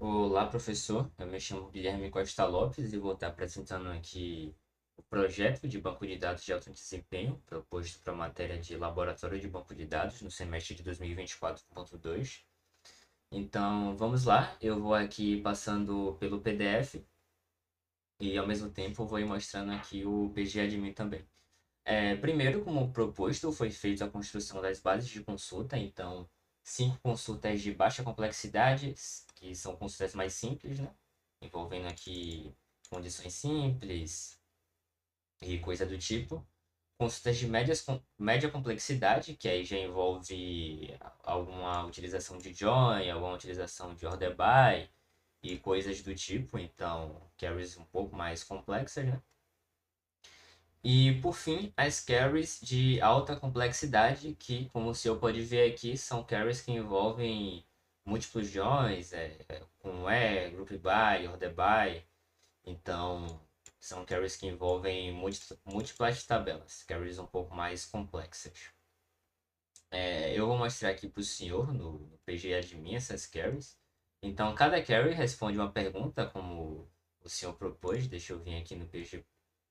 Olá, professor. Eu me chamo Guilherme Costa Lopes e vou estar apresentando aqui o projeto de banco de dados de alto desempenho proposto para a matéria de laboratório de banco de dados no semestre de 2024.2. Então, vamos lá. Eu vou aqui passando pelo PDF e, ao mesmo tempo, vou ir mostrando aqui o PGAdmin também. Primeiro, como proposto, foi feita a construção das bases de consulta. Então, 5 consultas de baixa complexidade, que são consultas mais simples, né? Envolvendo aqui condições simples e coisa do tipo. Consultas de média complexidade, que aí já envolve alguma utilização de join, alguma utilização de order by e coisas do tipo. Então, carries um pouco mais complexas, né? E por fim, as carries de alta complexidade, que, como o senhor pode ver aqui, são carries que envolvem múltiplos joins, com group by, order by. Então, são carries que envolvem múltiplas tabelas, carries um pouco mais complexas. Eu vou mostrar aqui para o senhor no PGAdmin essas carries. Então, cada carry responde uma pergunta, como o senhor propôs. Deixa eu vir aqui no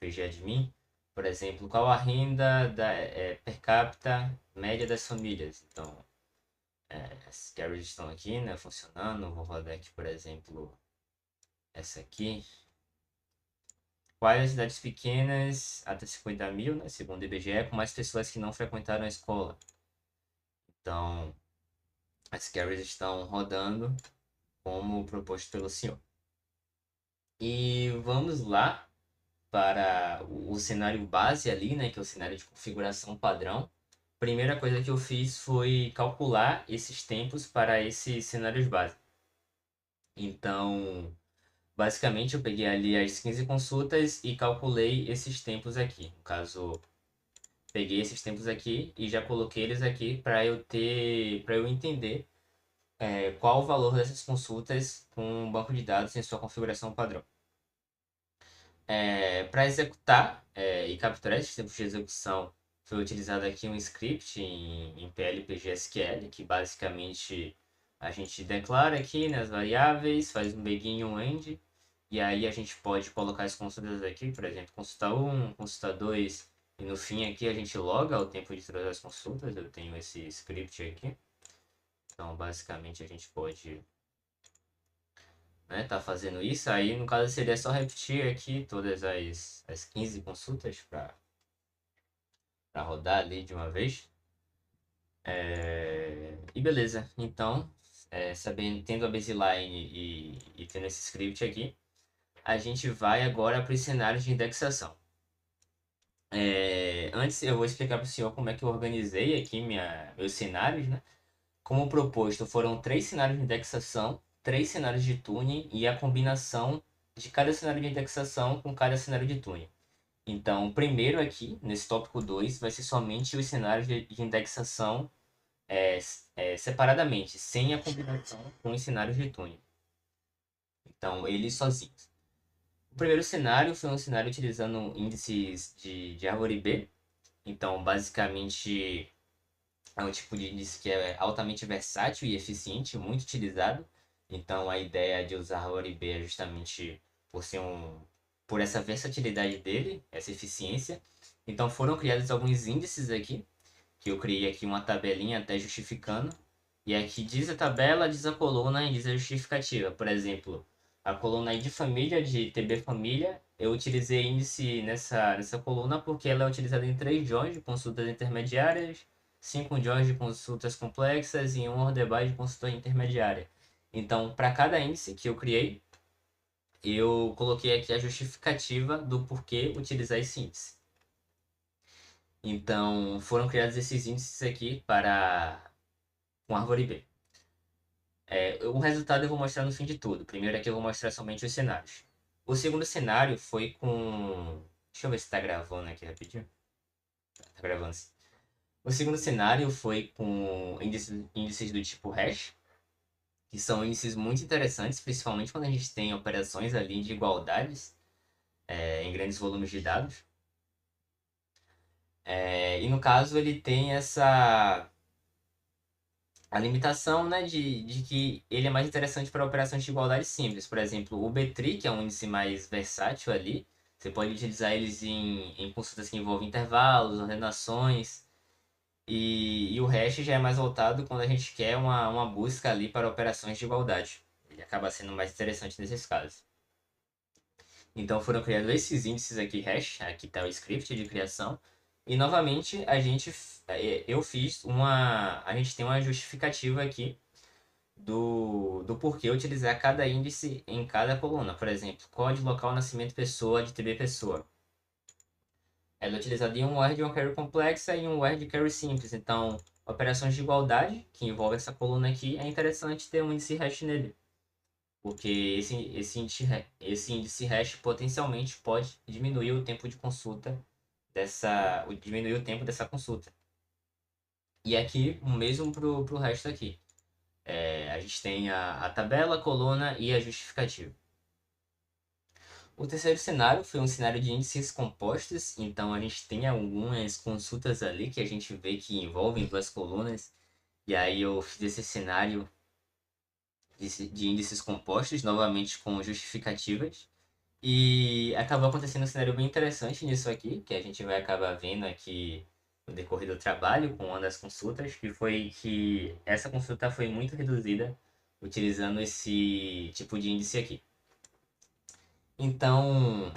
PGAdmin. Por exemplo, qual a renda per capita média das famílias? Então, as carries estão aqui, né, funcionando. Vou rodar aqui, por exemplo, essa aqui. Quais as cidades pequenas, até 50 mil, né, segundo o IBGE, com mais pessoas que não frequentaram a escola? Então, as carries estão rodando como proposto pelo senhor. E vamos lá para o cenário base ali, né, que é o cenário de configuração padrão. Primeira coisa que eu fiz foi calcular esses tempos para esses cenários base. Então, basicamente eu peguei ali as 15 consultas e calculei esses tempos aqui. No caso, peguei esses tempos aqui e já coloquei eles aqui para eu entender qual o valor dessas consultas com um banco de dados em sua configuração padrão. Para executar e capturar esses tempos de execução, foi utilizado aqui um script em PLPGSQL, que basicamente a gente declara aqui nas variáveis, faz um begin e um end, e aí a gente pode colocar as consultas aqui, por exemplo, consulta 1, consulta 2, e no fim aqui a gente loga o tempo de todas as consultas. Eu tenho esse script aqui. Então, basicamente, a gente pode, né, tá fazendo isso. Aí, no caso, seria só repetir aqui todas as 15 consultas para rodar ali de uma vez. E beleza. Então, sabendo, tendo a baseline e tendo esse script aqui, a gente vai agora para os cenários de indexação. Antes, eu vou explicar para o senhor como é que eu organizei aqui meus cenários, né? Como proposto, foram 3 cenários de indexação, 3 cenários de tuning e a combinação de cada cenário de indexação com cada cenário de tuning. Então, primeiro aqui, nesse tópico 2, vai ser somente os cenários de indexação separadamente, sem a combinação com os cenários de tuning. Então, eles sozinhos. O primeiro cenário foi um cenário utilizando índices de árvore B. Então, basicamente, é um tipo de índice que é altamente versátil e eficiente, muito utilizado. Então, a ideia de usar o ORB é justamente por essa versatilidade dele, essa eficiência. Então, foram criados alguns índices aqui, que eu criei aqui uma tabelinha até justificando. E aqui diz a tabela, diz a coluna e diz a justificativa. Por exemplo, a coluna de família, de TB família, eu utilizei índice nessa coluna porque ela é utilizada em 3 joins de consultas intermediárias, 5 joins de consultas complexas e um order by de consulta intermediária. Então, para cada índice que eu criei, eu coloquei aqui a justificativa do porquê utilizar esse índice. Então, foram criados esses índices aqui com árvore B. O resultado eu vou mostrar no fim de tudo. Primeiro aqui eu vou mostrar somente os cenários. O segundo cenário foi com... Deixa eu ver se está gravando aqui rapidinho. Tá gravando sim. O segundo cenário foi com índices do tipo hash, que são índices muito interessantes, principalmente quando a gente tem operações ali de igualdades em grandes volumes de dados. E no caso ele tem a limitação, né, de que ele é mais interessante para operações de igualdade simples. Por exemplo, o B-tree, que é um índice mais versátil ali, você pode utilizar eles em consultas que envolvem intervalos, ordenações, e o hash já é mais voltado quando a gente quer uma busca ali para operações de igualdade. Ele acaba sendo mais interessante nesses casos. Então foram criados esses índices aqui hash, aqui está o script de criação. E novamente eu fiz a gente tem uma justificativa aqui do porquê utilizar cada índice em cada coluna. Por exemplo, código local nascimento pessoa de TB pessoa. Ela é utilizada em um word de uma query complexa e um word de query simples. Então, operações de igualdade, que envolve essa coluna aqui, é interessante ter um índice hash nele. Porque esse índice hash potencialmente pode diminuir o tempo de consulta diminuir o tempo dessa consulta. E aqui, o mesmo para o resto aqui. A gente tem a tabela, a coluna e a justificativa. O terceiro cenário foi um cenário de índices compostos, então a gente tem algumas consultas ali que a gente vê que envolvem duas colunas, e aí eu fiz esse cenário de índices compostos, novamente com justificativas, e acabou acontecendo um cenário bem interessante nisso aqui, que a gente vai acabar vendo aqui no decorrer do trabalho com uma das consultas, que foi que essa consulta foi muito reduzida utilizando esse tipo de índice aqui. Então,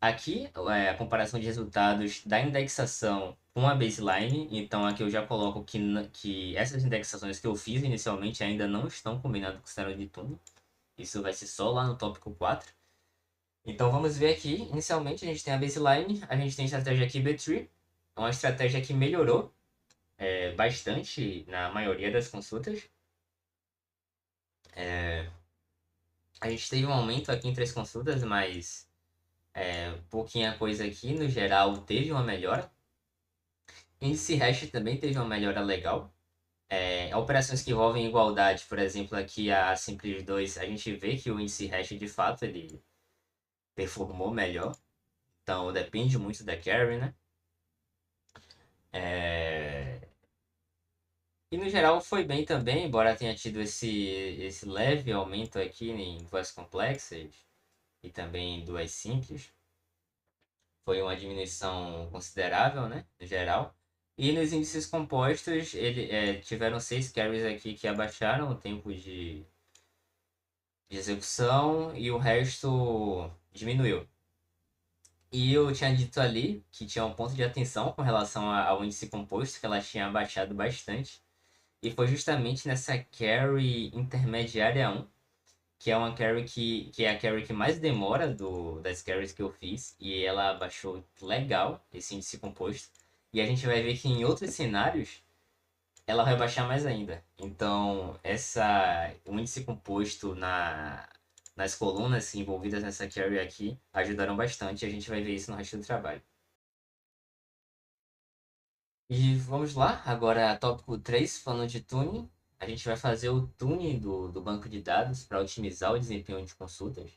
aqui é a comparação de resultados da indexação com a baseline. Então, aqui eu já coloco que essas indexações que eu fiz inicialmente ainda não estão combinadas com o cenário de tuning. Isso vai ser só lá no tópico 4. Então, vamos ver aqui. Inicialmente, a gente tem a baseline, a gente tem a estratégia aqui B-tree. É uma estratégia que melhorou bastante na maioria das consultas. A gente teve um aumento aqui em 3 consultas, mas pouquinha coisa aqui. No geral, teve uma melhora. Índice hash também teve uma melhora legal. Operações que envolvem igualdade, por exemplo, aqui a Simples 2, a gente vê que o índice hash de fato ele performou melhor. Então depende muito da carry, né? E no geral foi bem também, embora tenha tido esse leve aumento aqui em duas complexas e também em duas simples. Foi uma diminuição considerável, né? No geral. E nos índices compostos, tiveram 6 carries aqui que abaixaram o tempo de execução e o resto diminuiu. E eu tinha dito ali que tinha um ponto de atenção com relação ao índice composto, que ela tinha abaixado bastante. E foi justamente nessa carry intermediária 1, que é uma carry que é a carry que mais demora das carries que eu fiz. E ela abaixou legal esse índice composto. E a gente vai ver que em outros cenários ela vai baixar mais ainda. Então, o índice composto nas colunas envolvidas nessa carry aqui ajudaram bastante. A gente vai ver isso no resto do trabalho. E vamos lá, agora tópico 3, falando de tuning. A gente vai fazer o tuning do banco de dados para otimizar o desempenho de consultas.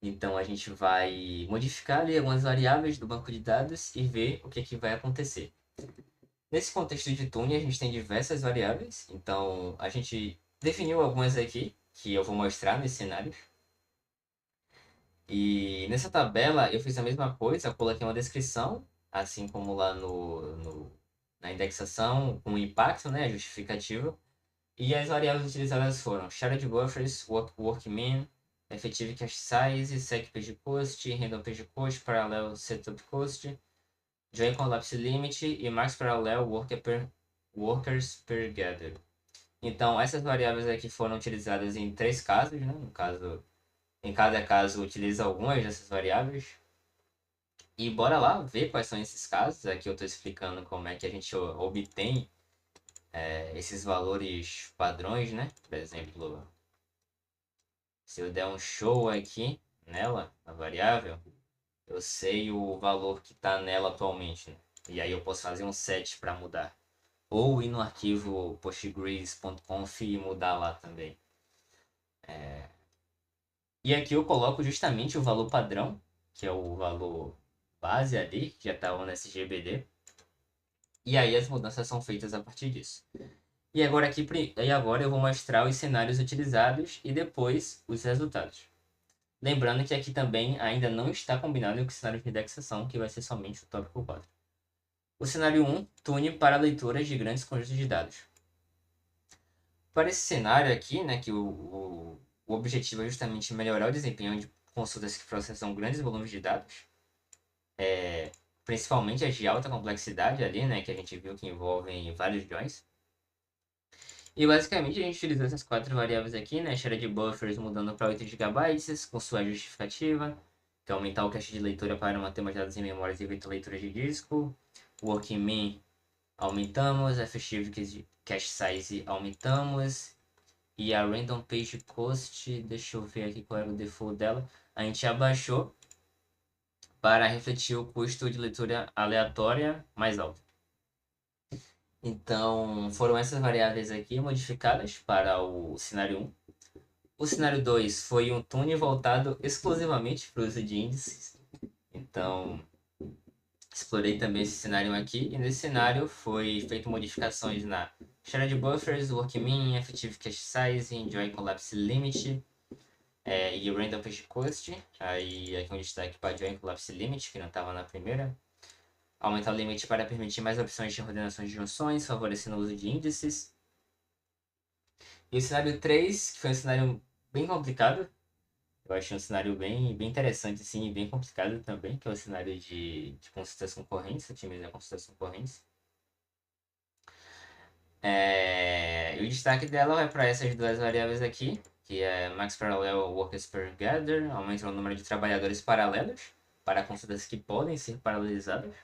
Então, a gente vai modificar ali algumas variáveis do banco de dados e ver o que vai acontecer. Nesse contexto de tuning, a gente tem diversas variáveis. Então, a gente definiu algumas aqui, que eu vou mostrar nesse cenário. E nessa tabela, eu fiz a mesma coisa, eu coloquei uma descrição, assim como lá na indexação, com impacto, né, justificativa. E as variáveis utilizadas foram shared buffers, work mean, effective cache size, sec page cost, random page cost, parallel setup cost, join collapse limit e max parallel workers per gather. Então, essas variáveis aqui foram utilizadas em 3 casos, né? No caso, em cada caso utiliza algumas dessas variáveis. E bora lá ver quais são esses casos. Aqui eu estou explicando como é que a gente obtém esses valores padrões, né? Por exemplo, se eu der um show aqui nela, na variável, eu sei o valor que está nela atualmente, né? E aí eu posso fazer um set para mudar. Ou ir no arquivo postgres.conf e mudar lá também. E aqui eu coloco justamente o valor padrão, que é o valor base ali, que já está no SGBD. E aí as mudanças são feitas a partir disso. E agora eu vou mostrar os cenários utilizados e depois os resultados. Lembrando que aqui também ainda não está combinado com o cenário de indexação, que vai ser somente o tópico 4. O cenário 1, tune para leituras de grandes conjuntos de dados. Para esse cenário aqui, né, que o objetivo é justamente melhorar o desempenho de consultas que processam grandes volumes de dados, principalmente as de alta complexidade ali, né, que a gente viu que envolvem vários joins. E basicamente a gente utilizou essas quatro variáveis aqui, né, shared buffers mudando para 8 GB, com sua justificativa, que é aumentar o cache de leitura para manter mais dados em memórias e evitar leitura de disco. Working mean aumentamos, effective cache size aumentamos, e a random page cost, deixa eu ver aqui qual era o default dela, a gente abaixou para refletir o custo de leitura aleatória mais alto. Então, foram essas variáveis aqui modificadas para o cenário 1. O cenário 2 foi um tune voltado exclusivamente para o uso de índices. Então, explorei também esse cenário aqui. E nesse cenário foi feito modificações na shared buffers, working mean, effective cache size, join collapse limit e random page cost. Aí aqui um destaque para join collapse limit, que não estava na primeira. Aumentar o limite para permitir mais opções de ordenações de junções, favorecendo o uso de índices. E o cenário 3, que foi um cenário bem complicado. Eu achei um cenário bem interessante, assim, e bem complicado também, que é o cenário de consultas concorrentes, otimizar consultas concorrentes. E o destaque dela vai para essas duas variáveis aqui, que é Max Parallel Workers Per Gather, aumenta o número de trabalhadores paralelos para consultas que podem ser paralelizadas.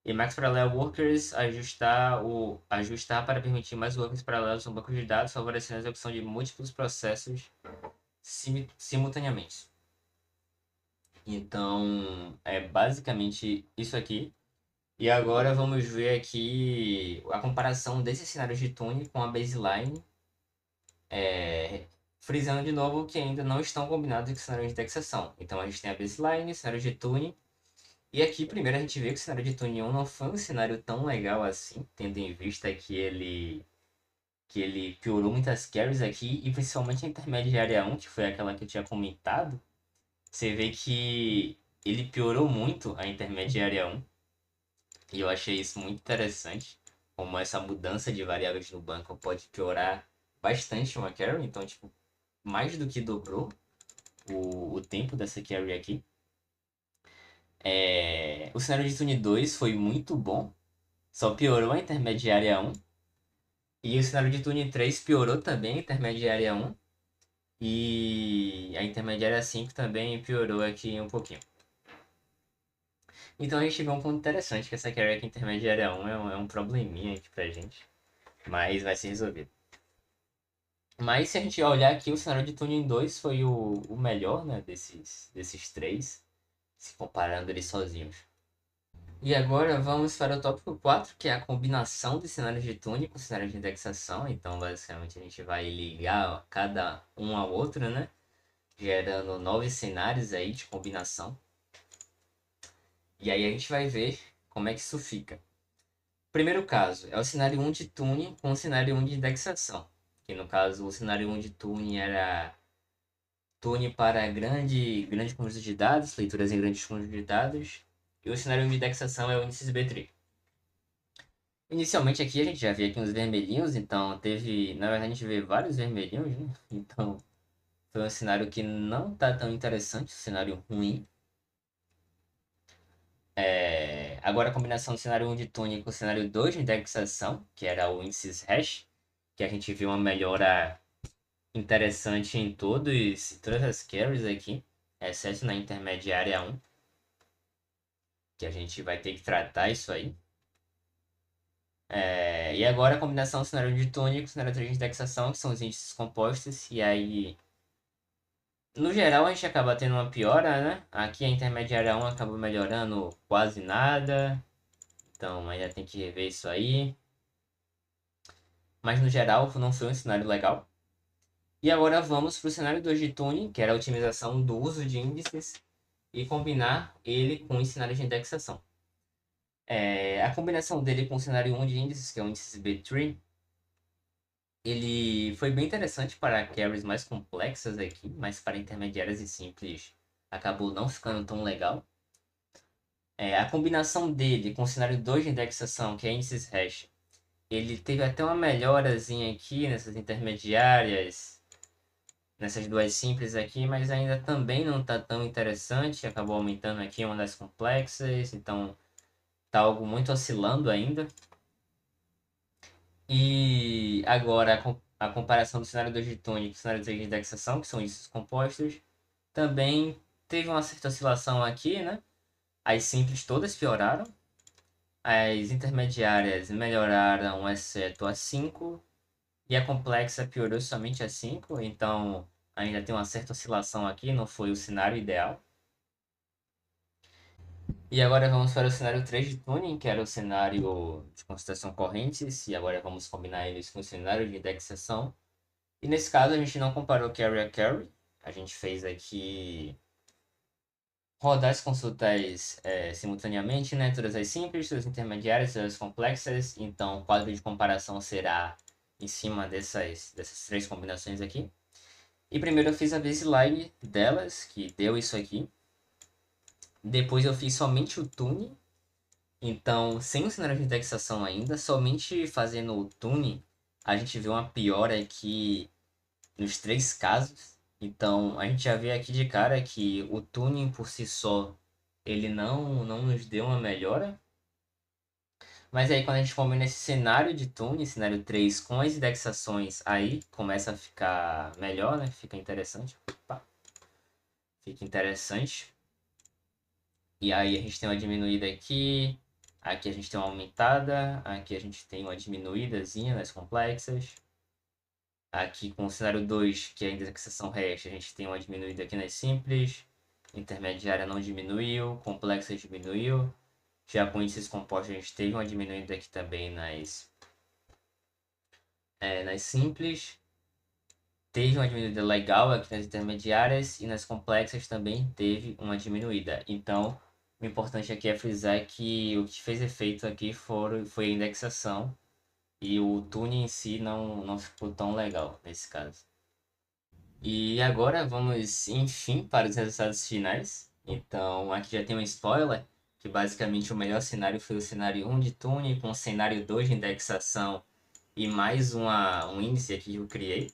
E Max Parallel Workers ajustar para permitir mais workers paralelos no banco de dados, favorecendo a execução de múltiplos processos simultaneamente. Então, é basicamente isso aqui. E agora vamos ver aqui a comparação desses cenários de tune com a baseline, frisando de novo que ainda não estão combinados com o cenário de indexação. Então a gente tem a baseline, cenário de tune. E aqui, primeiro, a gente vê que o cenário de Tune 1 não foi um cenário tão legal assim, tendo em vista que ele piorou muitas carries aqui, e principalmente a intermediária 1, que foi aquela que eu tinha comentado. Você vê que ele piorou muito a intermediária 1, e eu achei isso muito interessante, como essa mudança de variáveis no banco pode piorar bastante uma carry, então, tipo, mais do que dobrou o tempo dessa carry aqui. O cenário de Tune 2 foi muito bom, só piorou a intermediária 1. E o cenário de Tune 3 piorou também a intermediária 1. E a intermediária 5 também piorou aqui um pouquinho. Então a gente vê um ponto interessante, que essa carry aqui intermediária 1 é um probleminha aqui pra gente. Mas vai ser resolvido. Mas se a gente olhar aqui, o cenário de Tuning 2 foi o melhor, né, desses três, se comparando eles sozinhos. E agora vamos para o tópico 4, que é a combinação de cenários de tune com cenários de indexação. Então, basicamente, a gente vai ligar cada um ao outro, né? Gerando 9 cenários aí de combinação. E aí a gente vai ver como é que isso fica. Primeiro caso é o cenário 1 de tune com o cenário 1 de indexação. Que no caso, o cenário 1 de tune era tune para grande conjunto de dados, leituras em grandes conjuntos de dados. E o cenário 1 de indexação é o índice B3. Inicialmente aqui a gente já vê aqui uns vermelhinhos, então teve, na verdade a gente vê vários vermelhinhos, né? Então foi um cenário que não tá tão interessante, um cenário ruim. Agora a combinação do cenário 1 de tuning com o cenário 2 de indexação, que era o índices hash, que a gente viu uma melhora interessante em todas as carries aqui, exceto na intermediária 1, que a gente vai ter que tratar isso aí. E agora a combinação do cenário de tônico e cenário de indexação, que são os índices compostos, e aí, no geral, a gente acaba tendo uma piora, né? Aqui a intermediária 1 acaba melhorando quase nada, então ainda tem que rever isso aí. Mas no geral, não foi um cenário legal. E agora vamos para o cenário 2 de tuning, que era a otimização do uso de índices, e combinar ele com o cenário de indexação. A combinação dele com o cenário 1 de índices, que é o índice B3, Ele foi bem interessante para carries mais complexas aqui, mas para intermediárias e simples acabou não ficando tão legal. A combinação dele com o cenário 2 de indexação, que é índices hash, ele teve até uma melhorazinha aqui nessas intermediárias, nessas duas simples aqui, mas ainda também não está tão interessante. Acabou aumentando aqui uma das complexas, então tá algo muito oscilando ainda. E agora a comparação do cenário 2 de Tune com o cenário 3 de indexação, que são índices compostos, também teve uma certa oscilação aqui, né? As simples todas pioraram, as intermediárias melhoraram, exceto a 5, e a complexa piorou somente a 5, então ainda tem uma certa oscilação aqui, não foi o cenário ideal. E agora vamos para o cenário 3 de tuning, que era o cenário de concentração correntes, e agora vamos combinar eles com o cenário de indexação. E nesse caso a gente não comparou carry a carry, a gente fez aqui rodar as consultas simultaneamente, né? Todas as simples, todas as intermediárias, todas as complexas. Então o quadro de comparação será em cima dessas três combinações aqui. E primeiro eu fiz a baseline delas, que deu isso aqui. Depois eu fiz somente o tune. Então, sem o cenário de indexação ainda, somente fazendo o tune, a gente vê uma piora aqui nos três casos. Então, a gente já vê aqui de cara que o tuning por si só, ele não nos deu uma melhora. Mas aí, quando a gente combina esse cenário de tuning, cenário 3 com as indexações, aí começa a ficar melhor, né? Fica interessante. Opa, fica interessante. E aí a gente tem uma diminuída aqui, aqui a gente tem uma aumentada, aqui a gente tem uma diminuídazinha nas complexas. Aqui com o cenário 2, que é a indexação hash, a gente tem uma diminuída aqui nas simples. Intermediária não diminuiu, complexa diminuiu. Já com índices compostos a gente teve uma diminuída aqui também nas simples. Teve uma diminuída legal aqui nas intermediárias e nas complexas também teve uma diminuída. Então, o importante aqui é frisar que o que fez efeito aqui foi a indexação e o tuning em si não ficou tão legal nesse caso. E agora vamos, enfim, para os resultados finais. Então, aqui já tem um spoiler, que basicamente o melhor cenário foi o cenário 1 de tuning, com o cenário 2 de indexação e mais um índice aqui que eu criei.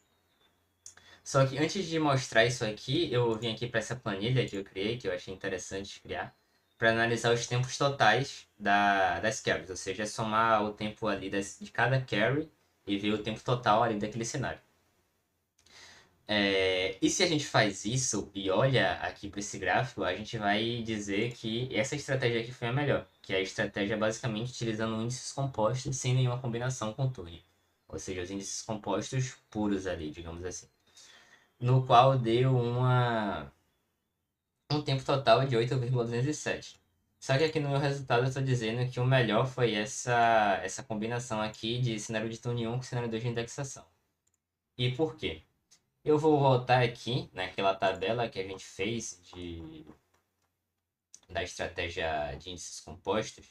Só que antes de mostrar isso aqui, eu vim aqui para essa planilha que eu criei, que eu achei interessante criar, para analisar os tempos totais das carries, ou seja, somar o tempo ali de cada carry e ver o tempo total ali daquele cenário. E se a gente faz isso e olha aqui para esse gráfico, a gente vai dizer que essa estratégia aqui foi a melhor, que é a estratégia basicamente utilizando índices compostos sem nenhuma combinação com Turing, ou seja, os índices compostos puros ali, digamos assim, no qual deu um tempo total de 8,207. Só que aqui no meu resultado eu estou dizendo que o melhor foi essa combinação aqui de cenário de Turing 1 com cenário 2 de indexação. E por quê? Eu vou voltar aqui naquela tabela que a gente fez da estratégia de índices compostos.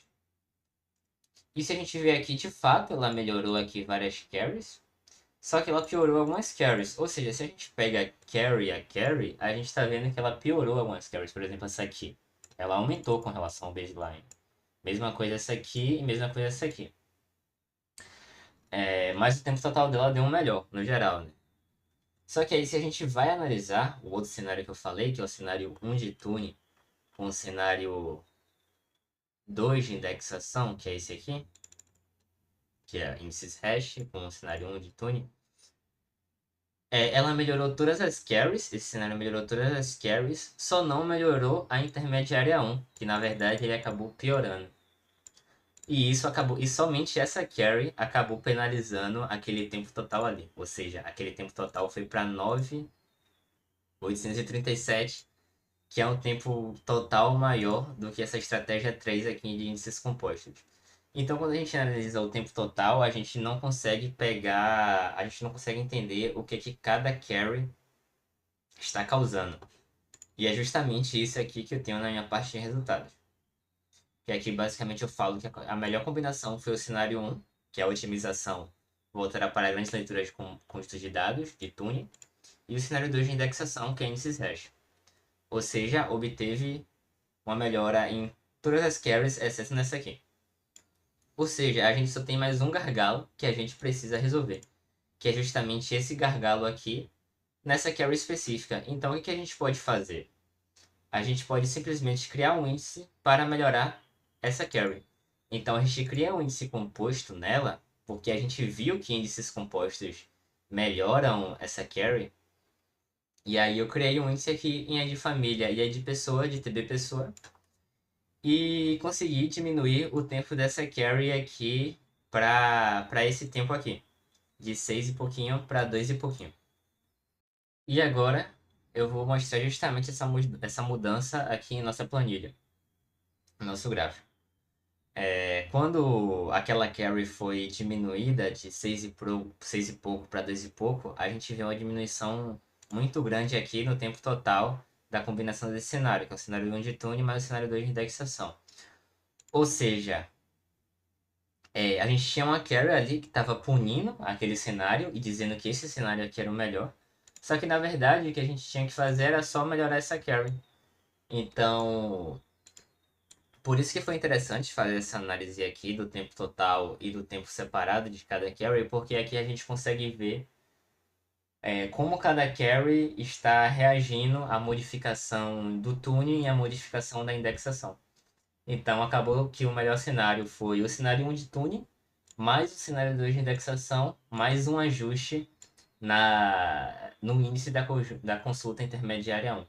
E se a gente ver aqui, de fato, ela melhorou aqui várias carries, só que ela piorou algumas carries. Ou seja, se a gente pega carry a carry, a gente está vendo que ela piorou algumas carries. Por exemplo, essa aqui. Ela aumentou com relação ao baseline. Mesma coisa essa aqui e mesma coisa essa aqui. Mas o tempo total dela deu um melhor, no geral, né? Só que aí, se a gente vai analisar o outro cenário que eu falei, que é o cenário 1 de Tune, com o cenário 2 de indexação, que é esse aqui, que é índices hash, com o cenário 1 de Tune, ela melhorou todas as carries, esse cenário melhorou todas as carries, só não melhorou a intermediária 1, que na verdade ele acabou piorando. E somente essa carry acabou penalizando aquele tempo total ali. Ou seja, aquele tempo total foi para 9.837, que é um tempo total maior do que essa estratégia 3 aqui de índices compostos. Então, quando a gente analisa o tempo total, a gente não consegue entender o que cada carry está causando. E é justamente isso aqui que eu tenho na minha parte de resultados. Que aqui basicamente eu falo que a melhor combinação foi o cenário 1, que é a otimização voltará para grandes leituras com conjuntos de dados, de tuning, e o cenário 2 de indexação, que é índices hash. Ou seja, obteve uma melhora em todas as carries, exceto nessa aqui. Ou seja, a gente só tem mais um gargalo que a gente precisa resolver, que é justamente esse gargalo aqui nessa carry específica. Então, o que a gente pode fazer? A gente pode simplesmente criar um índice para melhorar essa carry. Então, a gente cria um índice composto nela, porque a gente viu que índices compostos melhoram essa carry. E aí eu criei um índice aqui em E de família e E de pessoa, de TB pessoa, e consegui diminuir o tempo dessa carry aqui para esse tempo aqui, de 6 e pouquinho para 2 e pouquinho. E agora eu vou mostrar justamente essa mudança aqui em nossa planilha, no nosso gráfico. Quando aquela carry foi diminuída de 6 e pouco para 2 e pouco, a gente vê uma diminuição muito grande aqui no tempo total da combinação desse cenário, que é o cenário 1 de tune mais o cenário 2 de indexação. Ou seja, a gente tinha uma carry ali que estava punindo aquele cenário e dizendo que esse cenário aqui era o melhor. Só que na verdade o que a gente tinha que fazer era só melhorar essa carry. Então, por isso que foi interessante fazer essa análise aqui do tempo total e do tempo separado de cada carry, porque aqui a gente consegue ver como cada carry está reagindo à modificação do tuning e à modificação da indexação. Então acabou que o melhor cenário foi o cenário 1 de tuning, mais o cenário 2 de indexação, mais um ajuste no índice da consulta intermediária 1.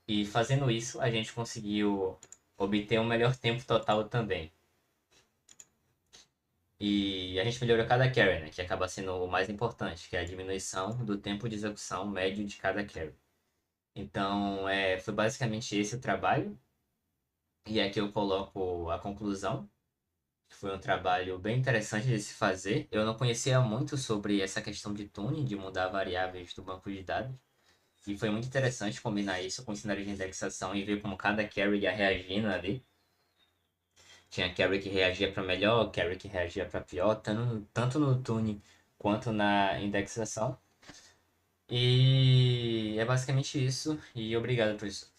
E fazendo isso, a gente conseguiu obter um melhor tempo total também. E a gente melhorou cada carry, né? Que acaba sendo o mais importante, que é a diminuição do tempo de execução médio de cada carry. Então, foi basicamente esse o trabalho. E aqui eu coloco a conclusão. Foi um trabalho bem interessante de se fazer. Eu não conhecia muito sobre essa questão de tuning, de mudar variáveis do banco de dados. E foi muito interessante combinar isso com o cenário de indexação e ver como cada carry ia reagindo ali. Tinha carry que reagia para melhor, carry que reagia para pior, tanto no tuning quanto na indexação. E é basicamente isso. E obrigado, professor.